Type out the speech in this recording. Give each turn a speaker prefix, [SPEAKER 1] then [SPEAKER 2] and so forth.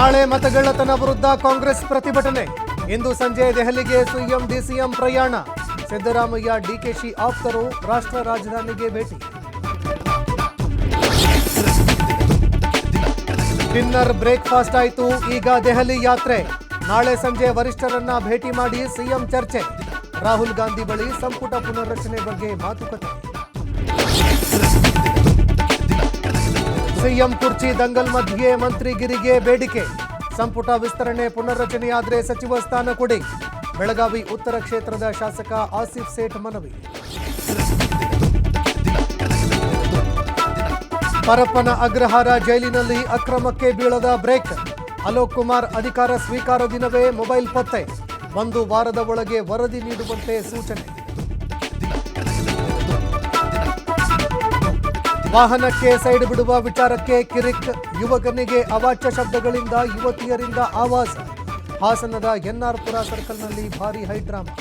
[SPEAKER 1] ನಾಳೆ ಮತಗಳ್ಳತನ ವಿರುದ್ಧ ಕಾಂಗ್ರೆಸ್ ಪ್ರತಿಭಟನೆ. ಇಂದು ಸಂಜೆ ದೆಹಲಿಗೆ ಸಿಎಂ ಡಿಸಿಎಂ ಪ್ರಯಾಣ. ಸಿದ್ದರಾಮಯ್ಯ ಡಿಕೆಶಿ ಆಪ್ತರು ರಾಷ್ಟ್ರ ರಾಜಧಾನಿಗೆ ಭೇಟಿ. ಡಿನ್ನರ್ ಬ್ರೇಕ್ಫಾಸ್ಟ್ ಆಯಿತು, ಈಗ ದೆಹಲಿ ಯಾತ್ರೆ. ನಾಳೆ ಸಂಜೆ ವರಿಷ್ಠರನ್ನ ಭೇಟಿ ಮಾಡಿ ಸಿಎಂ ಚರ್ಚೆ. ರಾಹುಲ್ ಗಾಂಧಿ ಬಳಿ ಸಂಪುಟ ಪುನರ್ರಚನೆ ಬಗ್ಗೆ ಮಾತುಕತೆ. ಸಿಎಂ ಕುರ್ಚಿ ದಂಗಲ್ ಮಧ್ಯೆ ಮಂತ್ರಿಗಿರಿಗೆ ಬೇಡಿಕೆ. ಸಂಪುಟ ವಿಸ್ತರಣೆ ಪುನರ್ರಚನೆಯಾದರೆ ಸಚಿವ ಸ್ಥಾನ ಕೊಡಿ. ಬೆಳಗಾವಿ ಉತ್ತರ ಕ್ಷೇತ್ರದ ಶಾಸಕ ಆಸಿಫ್ ಸೇಠ್ ಮನವಿ. ಪರಪ್ಪನ ಅಗ್ರಹಾರ ಜೈಲಿನಲ್ಲಿ ಅಕ್ರಮಕ್ಕೆ ಬೀಳದ ಬ್ರೇಕ್. ಅಲೋಕ್ ಕುಮಾರ್ ಅಧಿಕಾರ ಸ್ವೀಕಾರ ದಿನವೇ ಮೊಬೈಲ್ ಪತ್ತೆ. 1 ವಾರದ ಒಳಗೆ ವರದಿ ನೀಡುವಂತೆ ಸೂಚನೆ. ವಾಹನಕ್ಕೆ ಸೈಡ್ ಬಿಡುವ ವಿಚಾರಕ್ಕೆ ಕಿರಿಕ್. ಯುವಕನಿಗೆ ಅವಾಚ್ಯ ಶಬ್ದಗಳಿಂದ ಯುವತಿಯರಿಂದ ಆವಾಜ್. ಹಾಸನದ ಎನ್ಆರ್ ಪುರ ಸರ್ಕಲ್ನಲ್ಲಿ ಭಾರೀ ಹೈಡ್ರಾಮಾ.